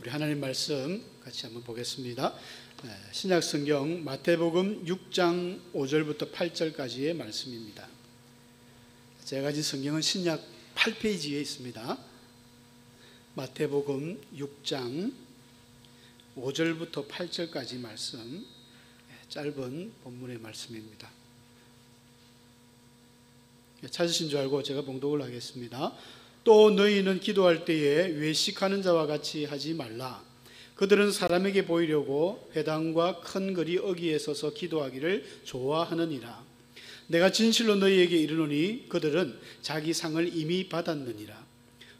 우리 하나님 말씀 같이 한번 보겠습니다. 신약 성경 마태복음 6장 5절부터 8절까지의 말씀입니다. 제가 가진 성경은 신약 8페이지에 있습니다. 마태복음 6장 5절부터 8절까지 말씀, 짧은 본문의 말씀입니다. 찾으신 줄 알고 제가 봉독을 하겠습니다. 또 너희는 기도할 때에 외식하는 자와 같이 하지 말라. 그들은 사람에게 보이려고 회당과 큰 거리 어귀에 서서 기도하기를 좋아하느니라. 내가 진실로 너희에게 이르노니 그들은 자기 상을 이미 받았느니라.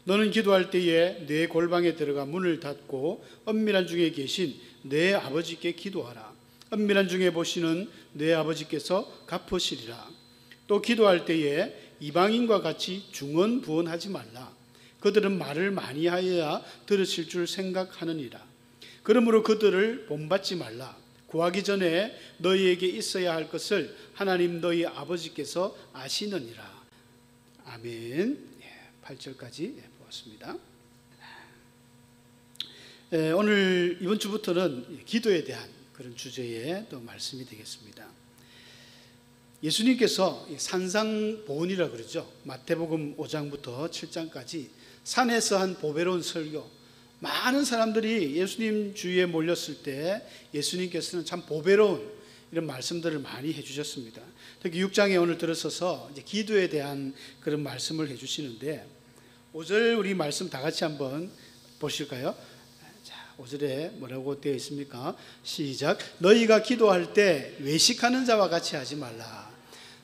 너는 기도할 때에 내 골방에 들어가 문을 닫고 은밀한 중에 계신 내 아버지께 기도하라. 은밀한 중에 보시는 내 아버지께서 갚으시리라. 또 기도할 때에 이방인과 같이 중언부언하지 말라. 그들은 말을 많이 하여야 들으실 줄 생각하느니라. 그러므로 그들을 본받지 말라. 구하기 전에 너희에게 있어야 할 것을 하나님 너희 아버지께서 아시느니라. 아멘. 8절까지 보았습니다. 오늘 이번 주부터는 기도에 대한 그런 주제의 또 말씀이 되겠습니다. 예수님께서 산상보훈이라고 그러죠. 마태복음 5장부터 7장까지 산에서 한 보배로운 설교, 많은 사람들이 예수님 주위에 몰렸을 때 예수님께서는 참 보배로운 이런 말씀들을 많이 해주셨습니다. 특히 6장에 오늘 들어서서 이제 기도에 대한 그런 말씀을 해주시는데 5절 우리 말씀 다 같이 한번 보실까요? 자, 5절에 뭐라고 되어 있습니까? 시작. 너희가 기도할 때 외식하는 자와 같이 하지 말라.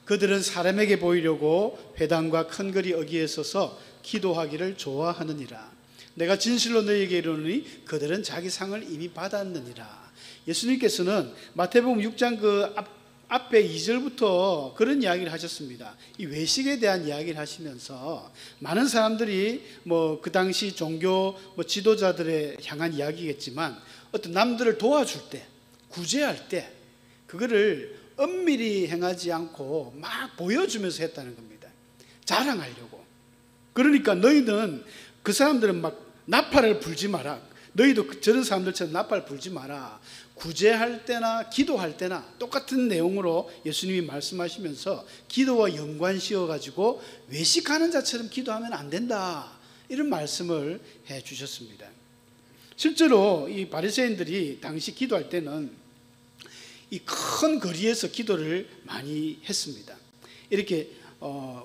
그들은 사람에게 보이려고 회당과 큰 거리 어귀에 서서 기도하기를 좋아하느니라. 내가 진실로 너희에게 이르노니 그들은 자기 상을 이미 받았느니라. 예수님께서는 마태복음 6장 그 앞에 2절부터 그런 이야기를 하셨습니다. 이 외식에 대한 이야기를 하시면서 많은 사람들이 그 당시 종교 지도자들에 향한 이야기겠지만 어떤 남들을 도와줄 때, 구제할 때 그거를 은밀히 행하지 않고 막 보여주면서 했다는 겁니다. 자랑하려고. 그러니까 너희는 그 사람들은 막 나팔을 불지 마라. 너희도 저런 사람들처럼 나팔 불지 마라. 구제할 때나 기도할 때나 똑같은 내용으로 예수님이 말씀하시면서 기도와 연관시어가지고 외식하는 자처럼 기도하면 안 된다. 이런 말씀을 해 주셨습니다. 실제로 이 바리새인들이 당시 기도할 때는 이 큰 거리에서 기도를 많이 했습니다. 이렇게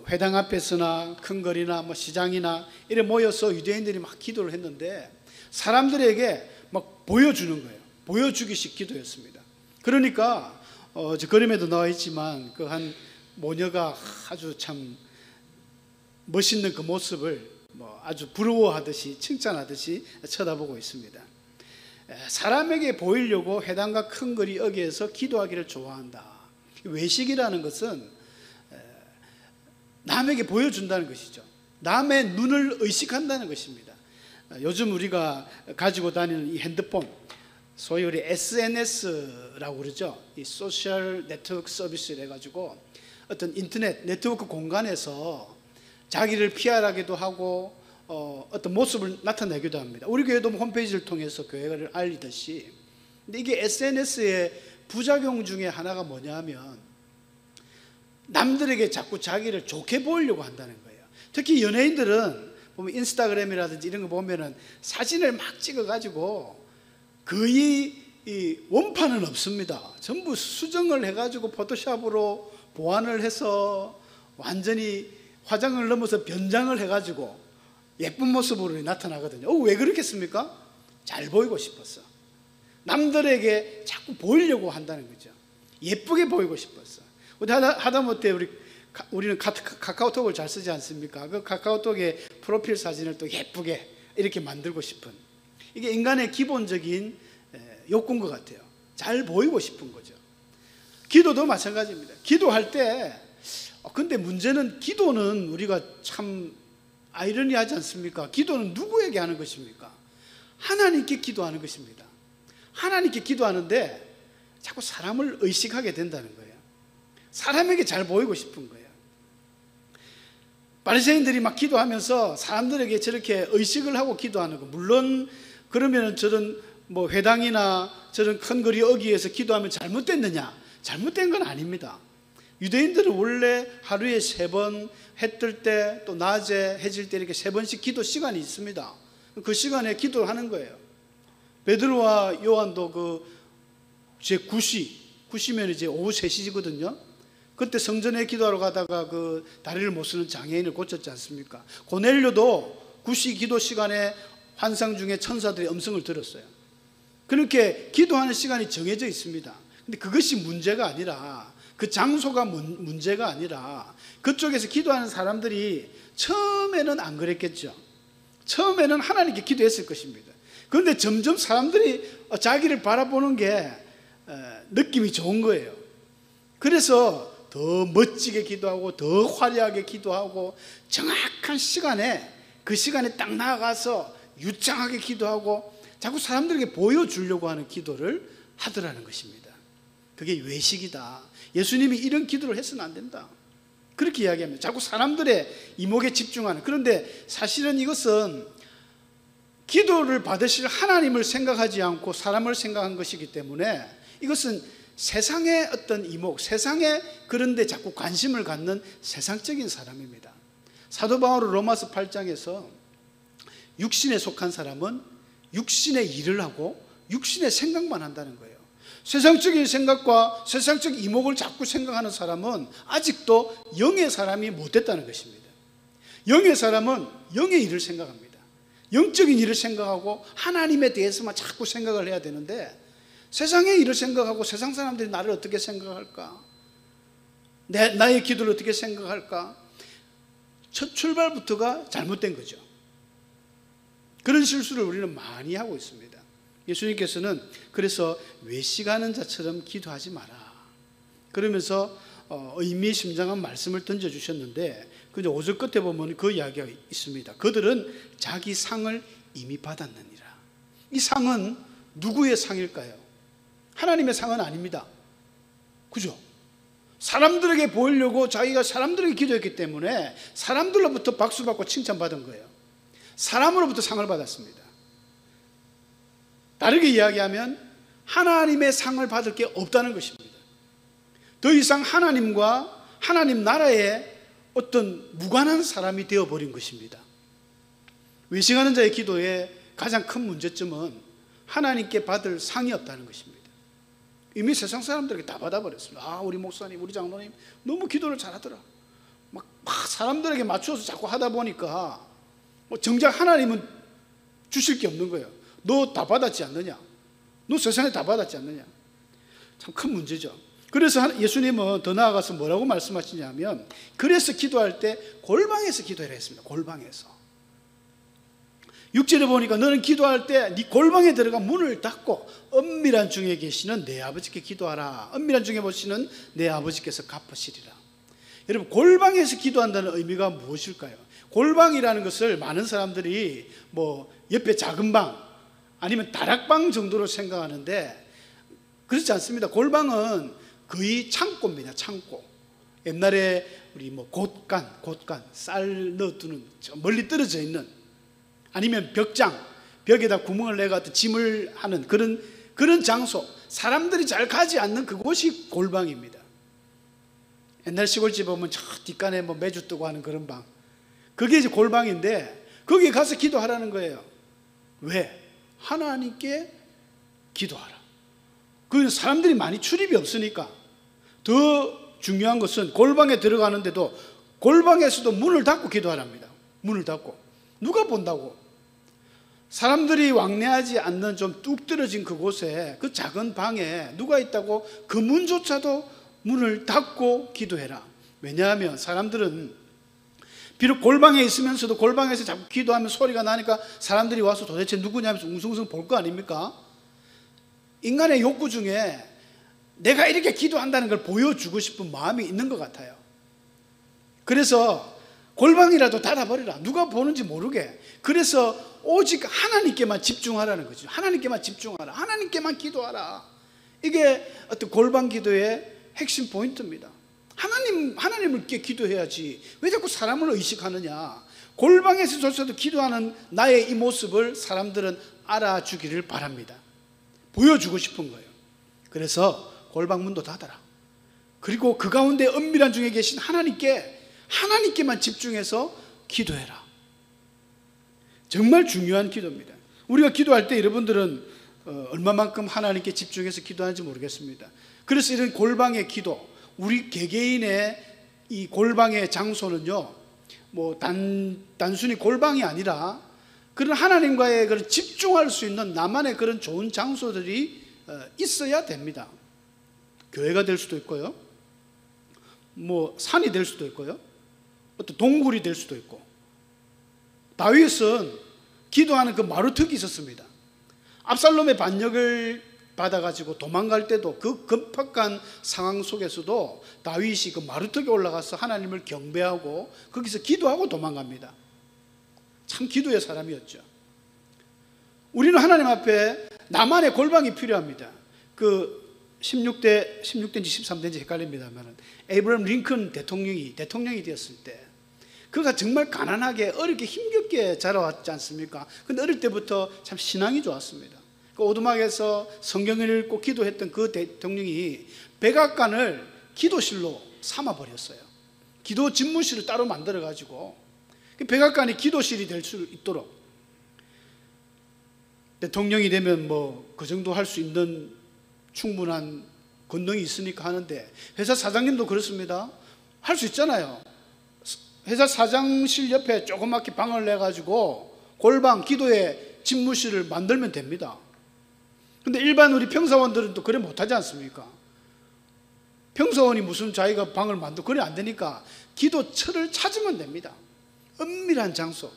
회당 앞에서나 큰 거리나 시장이나 이렇게 모여서 유대인들이 막 기도를 했는데 사람들에게 막 보여주는 거예요. 보여주기식 기도였습니다. 그러니까 저 그림에도 나와 있지만 그 한 모녀가 아주 참 멋있는 그 모습을 아주 부러워하듯이 칭찬하듯이 쳐다보고 있습니다. 사람에게 보이려고 회당과 큰 거리 어귀에서 기도하기를 좋아한다. 외식이라는 것은 남에게 보여준다는 것이죠. 남의 눈을 의식한다는 것입니다. 요즘 우리가 가지고 다니는 이 핸드폰, 소위 우리 SNS라고 그러죠. 이 소셜 네트워크 서비스를 해가지고 어떤 인터넷 네트워크 공간에서 자기를 PR하기도 하고 어떤 모습을 나타내기도 합니다. 우리 교회도 홈페이지를 통해서 교회를 알리듯이. 근데 이게 SNS의 부작용 중에 하나가 뭐냐면 남들에게 자꾸 자기를 좋게 보이려고 한다는 거예요. 특히 연예인들은 보면 인스타그램이라든지 이런 거 보면은 사진을 막 찍어가지고 거의 이 원판은 없습니다. 전부 수정을 해가지고 포토샵으로 보완을 해서 완전히 화장을 넘어서 변장을 해가지고 예쁜 모습으로 나타나거든요. 왜 그렇겠습니까? 잘 보이고 싶었어. 남들에게 자꾸 보이려고 한다는 거죠. 예쁘게 보이고 싶었어. 우리 하다못해 우리는 카카오톡을 잘 쓰지 않습니까? 그 카카오톡의 프로필 사진을 또 예쁘게 이렇게 만들고 싶은, 이게 인간의 기본적인 욕구인 것 같아요. 잘 보이고 싶은 거죠. 기도도 마찬가지입니다. 기도할 때 근데 문제는 기도는 우리가 참 아이러니하지 않습니까? 기도는 누구에게 하는 것입니까? 하나님께 기도하는 것입니다. 하나님께 기도하는데 자꾸 사람을 의식하게 된다는 거예요. 사람에게 잘 보이고 싶은 거예요. 바리새인들이 막 기도하면서 사람들에게 저렇게 의식을 하고 기도하는 거, 물론 그러면 저런 뭐 회당이나 저런 큰 거리 어귀에서 기도하면 잘못됐느냐? 잘못된 건 아닙니다. 유대인들은 원래 하루에 3번, 해 뜰 때 또 낮에 해질 때 이렇게 3번씩 기도 시간이 있습니다. 그 시간에 기도를 하는 거예요. 베드로와 요한도 그 제 9시면 이제 오후 3시거든요. 그때 성전에 기도하러 가다가 그 다리를 못 쓰는 장애인을 고쳤지 않습니까? 고넬료도 9시 기도 시간에 환상 중에 천사들의 음성을 들었어요. 그렇게 기도하는 시간이 정해져 있습니다. 근데 그것이 문제가 아니라, 그 장소가 문제가 아니라 그쪽에서 기도하는 사람들이 처음에는 안 그랬겠죠. 처음에는 하나님께 기도했을 것입니다. 그런데 점점 사람들이 자기를 바라보는 게 느낌이 좋은 거예요. 그래서 더 멋지게 기도하고 더 화려하게 기도하고 정확한 시간에, 그 시간에 딱 나아가서 유창하게 기도하고 자꾸 사람들에게 보여주려고 하는 기도를 하더라는 것입니다. 그게 외식이다. 예수님이 이런 기도를 해서는 안 된다. 그렇게 이야기합니다. 자꾸 사람들의 이목에 집중하는. 그런데 사실은 이것은 기도를 받으실 하나님을 생각하지 않고 사람을 생각한 것이기 때문에 이것은 세상의 어떤 이목, 세상에 그런 데 자꾸 관심을 갖는 세상적인 사람입니다. 사도 바울은 로마서 8장에서 육신에 속한 사람은 육신의 일을 하고 육신의 생각만 한다는 거예요. 세상적인 생각과 세상적 이목을 자꾸 생각하는 사람은 아직도 영의 사람이 못 됐다는 것입니다. 영의 사람은 영의 일을 생각합니다. 영적인 일을 생각하고 하나님에 대해서만 자꾸 생각을 해야 되는데, 세상의 일을 생각하고 세상 사람들이 나를 어떻게 생각할까? 나의 기도를 어떻게 생각할까? 첫 출발부터가 잘못된 거죠. 그런 실수를 우리는 많이 하고 있습니다. 예수님께서는 그래서 외식하는 자처럼 기도하지 마라, 그러면서 의미심장한 말씀을 던져주셨는데, 그 5절 끝에 보면 그 이야기가 있습니다. 그들은 자기 상을 이미 받았느니라. 이 상은 누구의 상일까요? 하나님의 상은 아닙니다. 그죠? 사람들에게 보이려고 자기가 사람들에게 기도했기 때문에 사람들로부터 박수받고 칭찬받은 거예요. 사람으로부터 상을 받았습니다. 다르게 이야기하면 하나님의 상을 받을 게 없다는 것입니다. 더 이상 하나님과 하나님 나라에 어떤 무관한 사람이 되어버린 것입니다. 외식하는 자의 기도의 가장 큰 문제점은 하나님께 받을 상이 없다는 것입니다. 이미 세상 사람들에게 다 받아버렸습니다. 아, 우리 목사님, 우리 장로님 너무 기도를 잘하더라. 막 사람들에게 맞추어서 자꾸 하다 보니까 정작 하나님은 주실 게 없는 거예요. 너 다 받았지 않느냐? 너 세상에 다 받았지 않느냐? 참 큰 문제죠. 그래서 예수님은 더 나아가서 뭐라고 말씀하시냐면, 그래서 기도할 때 골방에서 기도해라 했습니다. 골방에서. 6절에 보니까 너는 기도할 때 네 골방에 들어가 문을 닫고 은밀한 중에 계시는 내 아버지께 기도하라. 은밀한 중에 보시는 내 아버지께서 갚으시리라. 여러분, 골방에서 기도한다는 의미가 무엇일까요? 골방이라는 것을 많은 사람들이 뭐 옆에 작은 방 아니면 다락방 정도로 생각하는데 그렇지 않습니다. 골방은 거의 창고입니다. 창고. 옛날에 우리 뭐 곳간 쌀 넣어두는 멀리 떨어져 있는, 아니면 벽장, 벽에다 구멍을 내가 짐을 하는 그런 장소, 사람들이 잘 가지 않는 그곳이 골방입니다. 옛날 시골집 보면 저 뒷간에 뭐 매주 뜨고 하는 그런 방, 그게 이제 골방인데 거기에 가서 기도하라는 거예요. 왜? 하나님께 기도하라. 그 사람들이 많이 출입이 없으니까. 더 중요한 것은 골방에 들어가는데도 골방에서도 문을 닫고 기도하랍니다. 문을 닫고. 누가 본다고? 사람들이 왕래하지 않는 좀 뚝 떨어진 그곳에, 그 작은 방에 누가 있다고 그 문조차도 문을 닫고 기도해라. 왜냐하면 사람들은 비록 골방에 있으면서도 골방에서 자꾸 기도하면 소리가 나니까 사람들이 와서 도대체 누구냐면서 웅성웅성 볼 거 아닙니까? 인간의 욕구 중에 내가 이렇게 기도한다는 걸 보여주고 싶은 마음이 있는 것 같아요. 그래서 골방이라도 닫아버리라. 누가 보는지 모르게. 그래서 오직 하나님께만 집중하라는 거죠. 하나님께만 집중하라. 하나님께만 기도하라. 이게 어떤 골방 기도의 핵심 포인트입니다. 하나님을께 기도해야지 왜 자꾸 사람을 의식하느냐. 골방에서조차도 기도하는 나의 이 모습을 사람들은 알아주기를 바랍니다. 보여주고 싶은 거예요. 그래서 골방문도 닫아라. 그리고 그 가운데 은밀한 중에 계신 하나님께만 집중해서 기도해라. 정말 중요한 기도입니다. 우리가 기도할 때 여러분들은 얼마만큼 하나님께 집중해서 기도하는지 모르겠습니다. 그래서 이런 골방의 기도, 우리 개개인의 이 골방의 장소는요, 뭐 단순히 골방이 아니라 그런 하나님과의 그런 집중할 수 있는 나만의 그런 좋은 장소들이 있어야 됩니다. 교회가 될 수도 있고요, 뭐 산이 될 수도 있고요, 어떤 동굴이 될 수도 있고. 다윗은 기도하는 그 마루턱이 있었습니다. 압살롬의 반역을 받아가지고 도망갈 때도 그 급박한 상황 속에서도 다윗이 그 마루턱에 올라가서 하나님을 경배하고 거기서 기도하고 도망갑니다. 참 기도의 사람이었죠. 우리는 하나님 앞에 나만의 골방이 필요합니다. 그 16대인지 13대인지 헷갈립니다만 에이브러함 링컨 대통령이 되었을 때 그가 정말 가난하게 어렵게 힘겹게 자라왔지 않습니까? 근데 어릴 때부터 참 신앙이 좋았습니다. 그 오두막에서 성경을 읽고 기도했던 그 대통령이 백악관을 기도실로 삼아버렸어요. 기도 집무실을 따로 만들어가지고 백악관이 기도실이 될 수 있도록. 대통령이 되면 뭐 그 정도 할 수 있는 충분한 권능이 있으니까 하는데, 회사 사장님도 그렇습니다. 할 수 있잖아요. 회사 사장실 옆에 조그맣게 방을 내가지고 골방, 기도의 집무실을 만들면 됩니다. 근데 일반 우리 평사원들은 또 그래 못하지 않습니까? 평사원이 무슨 자기가 방을 만들고 그래 안 되니까 기도처를 찾으면 됩니다. 은밀한 장소,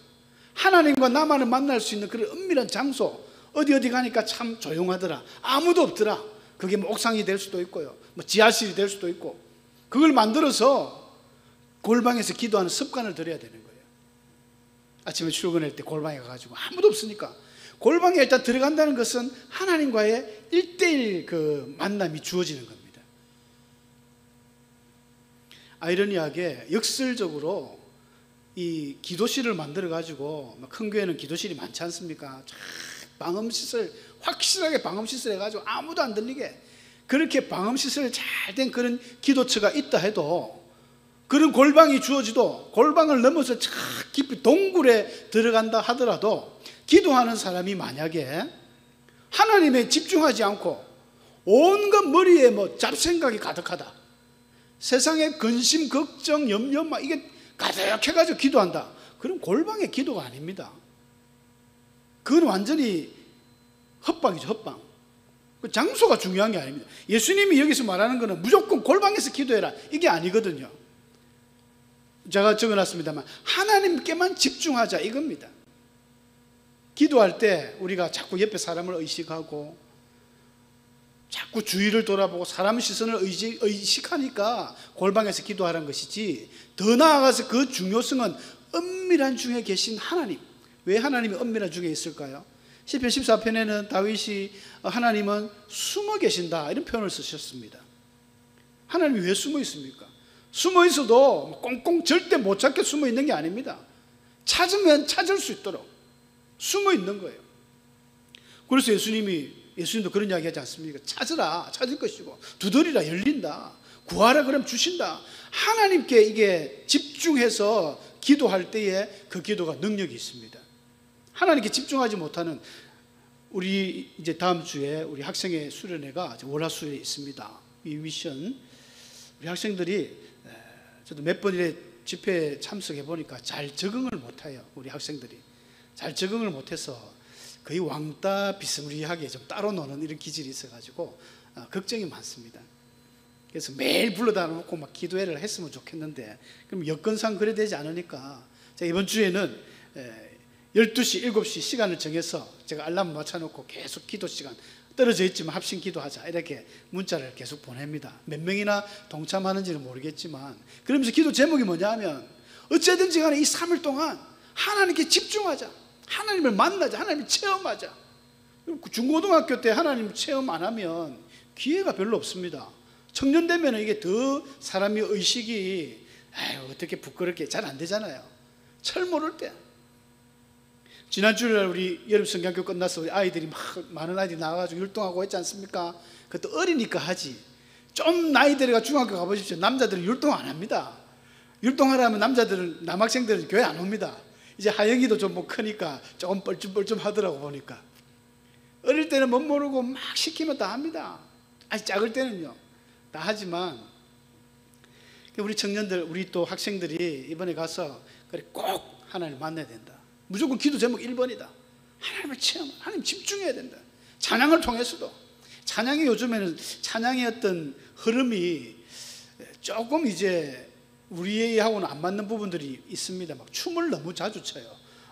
하나님과 나만을 만날 수 있는 그런 은밀한 장소. 어디 가니까 참 조용하더라, 아무도 없더라. 그게 뭐 옥상이 될 수도 있고요, 뭐 지하실이 될 수도 있고, 그걸 만들어서 골방에서 기도하는 습관을 들여야 되는 거예요. 아침에 출근할 때 골방에 가가지고 아무도 없으니까, 골방에 일단 들어간다는 것은 하나님과의 1:1 그 만남이 주어지는 겁니다. 아이러니하게 역설적으로 이 기도실을 만들어 가지고, 큰 교회는 기도실이 많지 않습니까? 방음시설, 확실하게 방음시설 해가지고 아무도 안 들리게 그렇게 방음시설 잘 된 그런 기도처가 있다 해도, 그런 골방이 주어지도 골방을 넘어서 참 깊이 동굴에 들어간다 하더라도, 기도하는 사람이 만약에 하나님에 집중하지 않고 온갖 머리에 뭐 잡생각이 가득하다, 세상에 근심, 걱정, 염려 막 이게 가득해가지고 기도한다, 그럼 골방의 기도가 아닙니다. 그건 완전히 헛방이죠, 헛방. 장소가 중요한 게 아닙니다. 예수님이 여기서 말하는 것은 무조건 골방에서 기도해라, 이게 아니거든요. 제가 적어놨습니다만 하나님께만 집중하자, 이겁니다. 기도할 때 우리가 자꾸 옆에 사람을 의식하고 자꾸 주위를 돌아보고 사람 시선을 의식하니까 골방에서 기도하라는 것이지, 더 나아가서 그 중요성은 은밀한 중에 계신 하나님. 왜 하나님이 은밀한 중에 있을까요? 시편 14편에는 다윗이 하나님은 숨어 계신다, 이런 표현을 쓰셨습니다. 하나님이 왜 숨어 있습니까? 숨어 있어도 꽁꽁 절대 못 찾게 숨어 있는 게 아닙니다. 찾으면 찾을 수 있도록 숨어 있는 거예요. 그래서 예수님도 그런 이야기 하지 않습니까? 찾으라, 찾을 것이고, 두드리라, 열린다, 구하라, 그럼 주신다. 하나님께 이게 집중해서 기도할 때에 그 기도가 능력이 있습니다. 하나님께 집중하지 못하는, 우리 이제 다음 주에 우리 학생의 수련회가 월화수에 있습니다. 이 미션, 우리 학생들이, 저도 몇 번의 집회에 참석해 보니까 잘 적응을 못해요. 우리 학생들이 잘 적응을 못해서 거의 왕따 비스무리하게 좀 따로 노는 이런 기질이 있어가지고 걱정이 많습니다. 그래서 매일 불러다 놓고 막 기도회를 했으면 좋겠는데, 그럼 여건상 그래 되지 않으니까 제가 이번 주에는 12시, 7시 시간을 정해서 제가 알람 맞춰놓고 계속 기도 시간, 떨어져 있지만 합심 기도하자, 이렇게 문자를 계속 보냅니다. 몇 명이나 동참하는지는 모르겠지만, 그러면서 기도 제목이 뭐냐 하면, 어쨌든지 간에 이 3일 동안 하나님께 집중하자, 하나님을 만나자, 하나님을 체험하자. 중고등학교 때 하나님 체험 안 하면 기회가 별로 없습니다. 청년 되면 이게 더 사람이 의식이 어떻게 부끄럽게 잘 안 되잖아요. 철 모를 때. 지난 주일날 우리 여름 성경교 끝나서 우리 아이들이 많은 아이들이 나와가지고 율동하고 했지 않습니까? 그것도 어리니까 하지. 좀 나이 들어가 중학교 가보십시오. 남자들은 율동 안 합니다. 율동하라면 남자들은, 남학생들은 교회 안 옵니다. 이제 하영이도 좀 뭐 크니까 조금 뻘쭘뻘쭘 하더라고 보니까. 어릴 때는 못 모르고 막 시키면 다 합니다. 아직 작을 때는요 다 하지만, 우리 청년들, 우리 또 학생들이 이번에 가서 그래 꼭 하나님을 만나야 된다. 무조건 기도 제목 1번이다. 하나님을 체험, 하나님 집중해야 된다. 찬양을 통해서도. 찬양이 요즘에는 찬양의 어떤 흐름이 조금 이제 우리하고는 안 맞는 부분들이 있습니다. 막 춤을 너무 자주 춰요.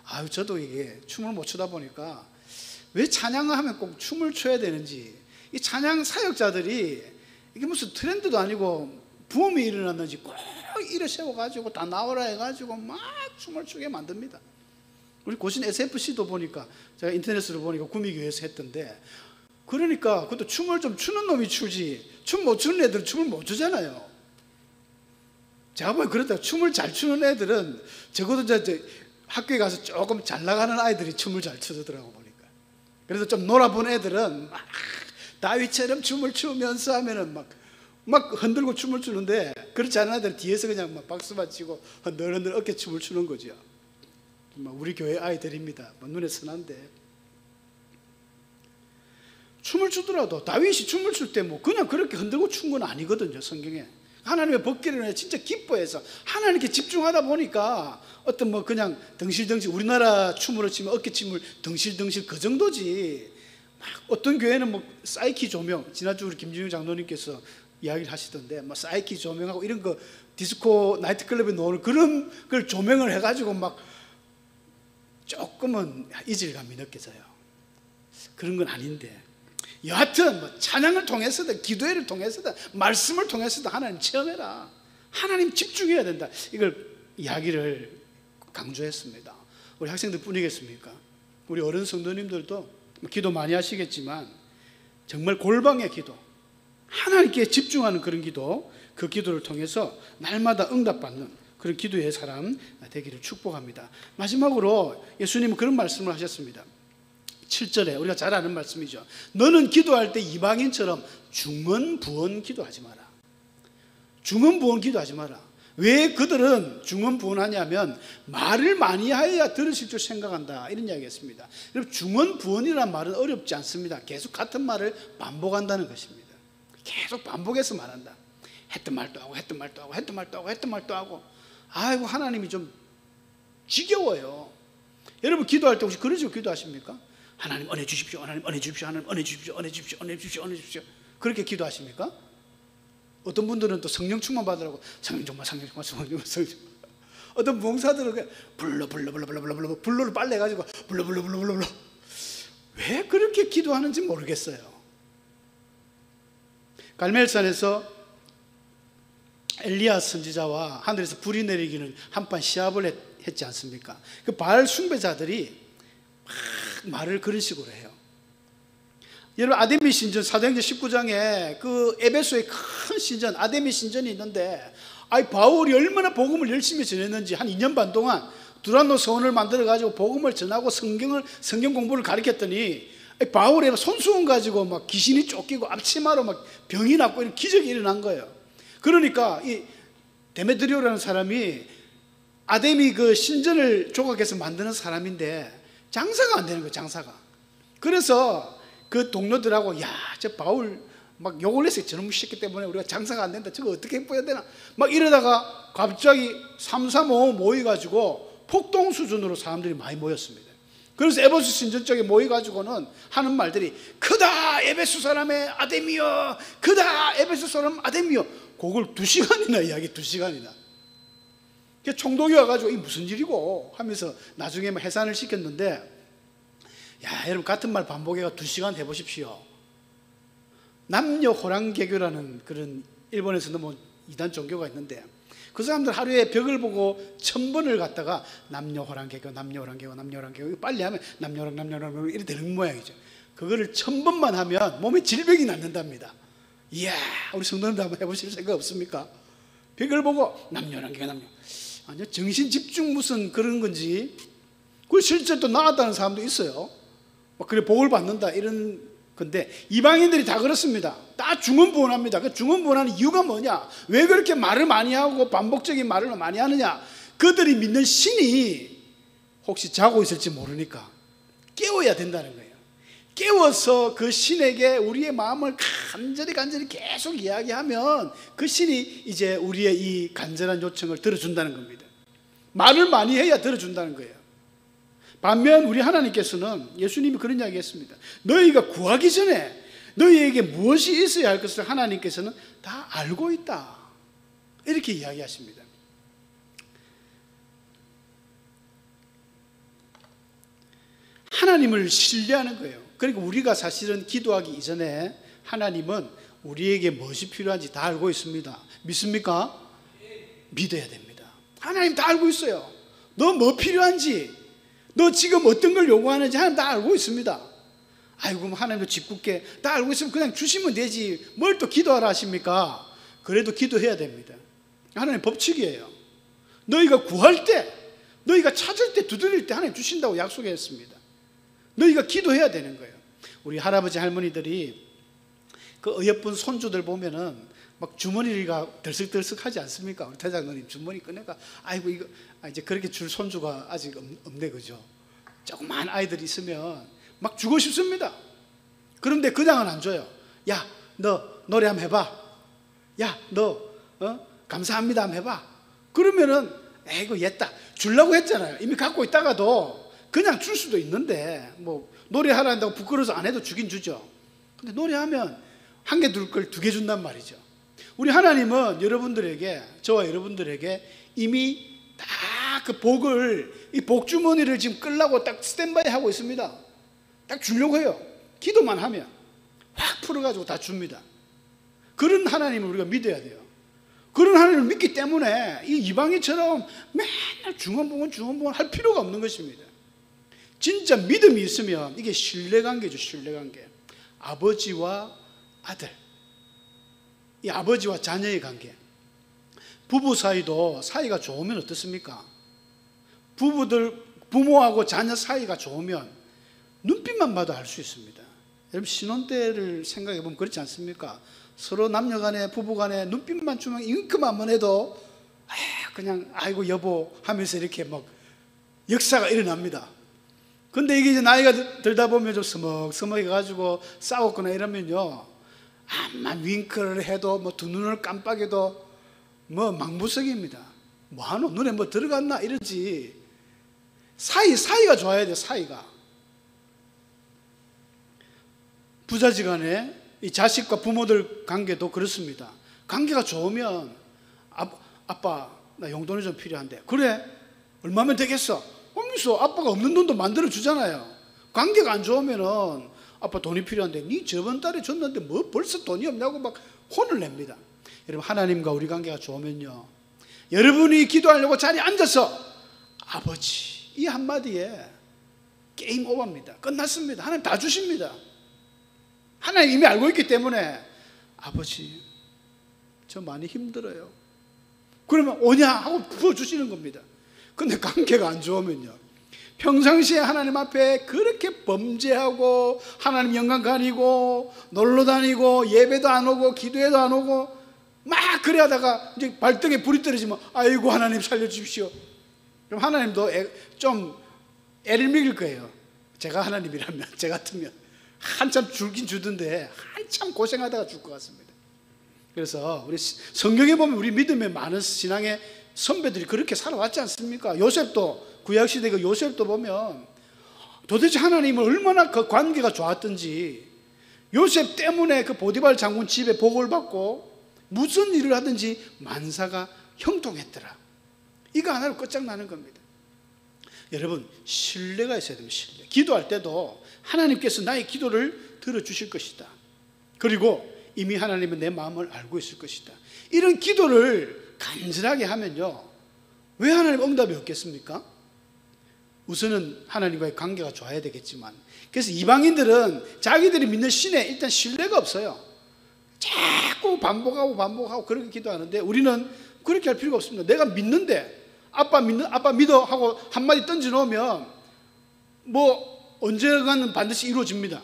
아유, 저도 이게 춤을 못 추다 보니까 왜 찬양을 하면 꼭 춤을 춰야 되는지, 이 찬양 사역자들이 이게 무슨 트렌드도 아니고 부흥이 일어났는지 꼭 일을 세워가지고 다 나오라 해가지고 막 춤을 추게 만듭니다. 우리 고신 SFC도 보니까, 제가 인터넷으로 보니까 구미교회에서 했던데, 그러니까 그것도 춤을 좀 추는 놈이 추지, 춤 못 추는 애들은 춤을 못 추잖아요. 제가 보기엔 그렇다. 춤을 잘 추는 애들은 적어도 학교에 가서 조금 잘 나가는 아이들이 춤을 잘 추더라고 보니까. 그래서 좀 놀아본 애들은 막 다윗처럼 춤을 추면서 하면은 막 흔들고 춤을 추는데, 그렇지 않은 애들은 뒤에서 그냥 막 박수만 치고 흔들흔들 어깨 춤을 추는 거죠. 우리 교회 아이들입니다. 눈에 선한데. 춤을 추더라도 다윗이 춤을 출 때 뭐 그냥 그렇게 흔들고 춘 건 아니거든요, 성경에. 하나님의 법궤를 진짜 기뻐해서 하나님께 집중하다 보니까 어떤 뭐 그냥 덩실덩실, 우리나라 춤으로 치면 어깨춤을 덩실덩실 그 정도지. 막 어떤 교회는 뭐 사이키 조명, 지난주 우리 김준영 장로님께서 이야기를 하시던데, 뭐 사이키 조명하고 이런 거 디스코 나이트클럽에 놓는 그런 걸 조명을 해가지고 막 조금은 이질감이 느껴져요. 그런 건 아닌데, 여하튼 뭐 찬양을 통해서든 기도회를 통해서든 말씀을 통해서든 하나님 체험해라. 하나님 집중해야 된다. 이걸 이야기를 강조했습니다. 우리 학생들 뿐이겠습니까? 우리 어른 성도님들도 기도 많이 하시겠지만 정말 골방의 기도, 하나님께 집중하는 그런 기도, 그 기도를 통해서 날마다 응답받는 그런 기도의 사람 되기를 축복합니다. 마지막으로 예수님은 그런 말씀을 하셨습니다. 7절에 우리가 잘 아는 말씀이죠. 너는 기도할 때 이방인처럼 중언부언 기도하지 마라. 중언부언 기도하지 마라. 왜 그들은 중언부언하냐면 말을 많이 하여야 들으실 줄 생각한다, 이런 이야기였습니다. 여러분, 중언부언이라는 말은 어렵지 않습니다. 계속 같은 말을 반복한다는 것입니다. 계속 반복해서 말한다. 했던 말도 하고 했던 말도 하고 했던 말도 하고 했던 말도 하고. 아이고, 하나님이 좀 지겨워요. 여러분, 기도할 때 혹시 그런 식으로 기도하십니까? 하나님 은혜 주십시오, 하나님 은혜 주십시오, 하나님 은혜 주십시오, 은혜 주십시오, 은혜 주십시오, 은혜 주십시오. 그렇게 기도하십니까? 어떤 분들은 또 성령 충만 받으라고 성령 정말, 성령 정말, 성령 정말, 성령 정말. 어떤 봉사들은 불러를 빨래 가지고 불러. 왜 그렇게 기도하는지 모르겠어요. 갈멜산에서 엘리야 선지자와 하늘에서 불이 내리기는 한판 시합을 했지 않습니까? 그 바알 숭배자들이 막 말을 그런 식으로 해요. 여러분, 아데미 신전, 사도행전 19장에 그 에베소의 큰 신전, 아데미 신전이 있는데, 바울이 얼마나 복음을 열심히 전했는지 한 2년 반 동안 두란노 서원을 만들어 가지고 복음을 전하고 성경 공부를 가르쳤더니, 바울의 손수건 가지고 막 귀신이 쫓기고 앞치마로 막 병이 났고 이런 기적이 일어난 거예요. 그러니까 이 데메드리오라는 사람이 아데미 그 신전을 조각해서 만드는 사람인데 장사가 안 되는 거예요, 장사가. 그래서 그 동료들하고, 야, 저 바울 막 욕을 했어요. 저놈 새끼 때문에 우리가 장사가 안 된다. 저거 어떻게 해야 되나? 막 이러다가 갑자기 335 모여가지고 폭동 수준으로 사람들이 많이 모였습니다. 그래서 에베소 신전 쪽에 모여가지고는 하는 말들이, 크다 에베소 사람의 아데미여, 크다 에베소 사람 아데미여. 그걸 2시간이나 이야기, 2시간이나. 총독이 와가지고 이 무슨 일이고 하면서 나중에 해산을 시켰는데, 야, 여러분, 같은 말 반복해가 2시간 해보십시오. 남녀 호랑개교라는 그런 일본에서는 뭐 이단 종교가 있는데, 그 사람들 하루에 벽을 보고 1000번을 갖다가 남녀 호랑개교, 남녀 호랑개교, 남녀 호랑개교, 빨리 하면 남녀 호랑 이렇게 되는 모양이죠. 그거를 1000번만 하면 몸에 질병이 낫는답니다. 이야, 우리 성도님들 한번 해보실 생각 없습니까? 벽을 보고 남녀 호랑개교, 남녀. 아니요, 정신 집중 무슨 그런 건지 그 실제 또 나았다는 사람도 있어요. 그래 복을 받는다 이런 건데, 이방인들이 다 그렇습니다. 다 중언부언합니다. 그 중언부언하는 이유가 뭐냐? 왜 그렇게 말을 많이 하고 반복적인 말을 많이 하느냐? 그들이 믿는 신이 혹시 자고 있을지 모르니까 깨워야 된다는 거예요. 깨워서 그 신에게 우리의 마음을 간절히 계속 이야기하면 그 신이 이제 우리의 이 간절한 요청을 들어준다는 겁니다. 말을 많이 해야 들어준다는 거예요. 반면 우리 하나님께서는, 예수님이 그런 이야기 했습니다. 너희가 구하기 전에 너희에게 무엇이 있어야 할 것을 하나님께서는 다 알고 있다, 이렇게 이야기하십니다. 하나님을 신뢰하는 거예요. 그러니까 우리가 사실은 기도하기 이전에 하나님은 우리에게 무엇이 필요한지 다 알고 있습니다. 믿습니까? 믿어야 됩니다. 하나님 다 알고 있어요. 너 뭐 필요한지, 너 지금 어떤 걸 요구하는지 하나님 다 알고 있습니다. 아이고, 그럼 하나님도 짓궂게 다 알고 있으면 그냥 주시면 되지, 뭘 또 기도하라 하십니까? 그래도 기도해야 됩니다. 하나님 법칙이에요. 너희가 구할 때, 너희가 찾을 때, 두드릴 때 하나님 주신다고 약속했습니다. 너희가 기도해야 되는 거예요. 우리 할아버지 할머니들이 그 어여쁜 손주들 보면은 막 주머니가 들썩들썩하지 않습니까? 우리 대장로님 주머니 꺼내가, 아이고 이거 이제 그렇게 줄 손주가 아직 없네, 그죠? 조그만 아이들이 있으면 막 주고 싶습니다. 그런데 그냥은 안 줘요. 야, 너 노래 한번 해봐. 야, 너 감사합니다 한번 해봐. 그러면은 에이고 얘다 주려고 했잖아요. 이미 갖고 있다가도 그냥 줄 수도 있는데, 뭐 노래하라 한다고 부끄러워서 안 해도 주긴 주죠. 근데 노래하면 한 개 둘 걸 두 개 준단 말이죠. 우리 하나님은 여러분들에게, 저와 여러분들에게 이미 다 그 복을, 이 복주머니를 지금 끌라고 딱 스탠바이 하고 있습니다. 딱 주려고 해요. 기도만 하면 확 풀어가지고 다 줍니다. 그런 하나님을 우리가 믿어야 돼요. 그런 하나님을 믿기 때문에 이 이방인처럼 맨날 중언부언 할 필요가 없는 것입니다. 진짜 믿음이 있으면 이게 신뢰관계죠. 신뢰관계. 아버지와 아들, 이 아버지와 자녀의 관계. 부부 사이도 사이가 좋으면 어떻습니까? 부모하고 자녀 사이가 좋으면 눈빛만 봐도 알 수 있습니다. 여러분, 신혼 때를 생각해 보면 그렇지 않습니까? 서로 남녀 간에, 부부 간에 눈빛만 주면 이만큼만 해도 그냥 아이고 여보 하면서 이렇게 막 역사가 일어납니다. 근데 이게 이제 나이가 들다 보면 좀 서먹서먹해 가지고 싸웠거나 이러면요, 암만 윙크를 해도 뭐 두 눈을 깜빡여도 뭐 망부석입니다. 뭐하노, 눈에 뭐 들어갔나 이러지. 사이가 좋아야 돼. 사이가. 부자지간에 이 자식과 부모들 관계도 그렇습니다. 관계가 좋으면 아빠 나 용돈이 좀 필요한데, 그래 얼마면 되겠어? 하면서 아빠가 없는 돈도 만들어 주잖아요. 관계가 안 좋으면은 아빠 돈이 필요한데 니 저번 달에 줬는데 뭐 벌써 돈이 없냐고 막 혼을 냅니다. 여러분, 하나님과 우리 관계가 좋으면요, 여러분이 기도하려고 자리에 앉아서 아버지 이 한마디에 게임 오버입니다. 끝났습니다. 하나님 다 주십니다. 하나님 이미 알고 있기 때문에 아버지 저 많이 힘들어요. 그러면 오냐 하고 부어주시는 겁니다. 근데 관계가 안 좋으면요, 평상시에 하나님 앞에 그렇게 범죄하고 하나님 영광 가리고 놀러 다니고 예배도 안 오고 기도회도 안 오고 막 그래 하다가 이제 발등에 불이 떨어지면 아이고 하나님 살려주십시오. 그럼 하나님도 좀 애를 먹일 거예요. 제가 하나님이라면, 제 같으면 한참 줄긴 주던데 한참 고생하다가 줄 것 같습니다. 그래서 우리 성경에 보면 우리 믿음의 많은 신앙의 선배들이 그렇게 살아왔지 않습니까? 요셉도, 구약시대 그 요셉도 보면 도대체 하나님은 얼마나 그 관계가 좋았던지, 요셉 때문에 그 보디발 장군 집에 복을 받고 무슨 일을 하든지 만사가 형통했더라. 이거 하나로 끝장나는 겁니다. 여러분, 신뢰가 있어야 됩니다. 신뢰. 기도할 때도 하나님께서 나의 기도를 들어주실 것이다. 그리고 이미 하나님은 내 마음을 알고 있을 것이다. 이런 기도를 간절하게 하면요, 왜 하나님 응답이 없겠습니까? 우선은 하나님과의 관계가 좋아야 되겠지만, 그래서 이방인들은 자기들이 믿는 신에 일단 신뢰가 없어요. 자꾸 반복하고 그렇게 기도하는데, 우리는 그렇게 할 필요가 없습니다. 내가 믿는데 아빠 믿어 하고 한마디 던져 놓으면 뭐 언젠가는 반드시 이루어집니다.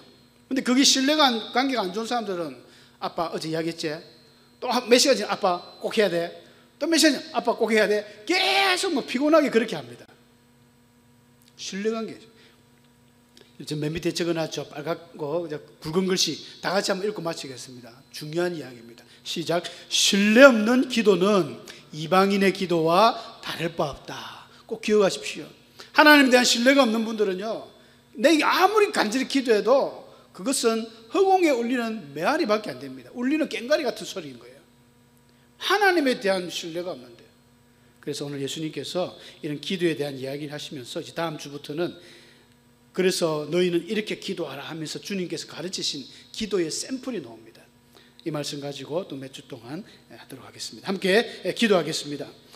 근데 그게 신뢰가 관계가 안 좋은 사람들은 아빠 어제 이야기했지? 또 몇 시간 전에 아빠 꼭 해야 돼. 또 몇 시간 전에 아빠 꼭 해야 돼. 계속 뭐 피곤하게 그렇게 합니다. 신뢰관계죠. 지금 맨 밑에 적어놨죠. 빨갛고 붉은 글씨 다 같이 한번 읽고 마치겠습니다. 중요한 이야기입니다. 시작. 신뢰 없는 기도는 이방인의 기도와 다를 바 없다. 꼭 기억하십시오. 하나님에 대한 신뢰가 없는 분들은요, 내가 아무리 간절히 기도해도 그것은 허공에 울리는 메아리밖에 안 됩니다. 울리는 꽹과리 같은 소리인 거예요. 하나님에 대한 신뢰가 없는데. 그래서 오늘 예수님께서 이런 기도에 대한 이야기를 하시면서 이제 다음 주부터는 그래서 너희는 이렇게 기도하라 하면서 주님께서 가르치신 기도의 샘플이 나옵니다. 이 말씀 가지고 또 몇 주 동안 하도록 하겠습니다. 함께 기도하겠습니다.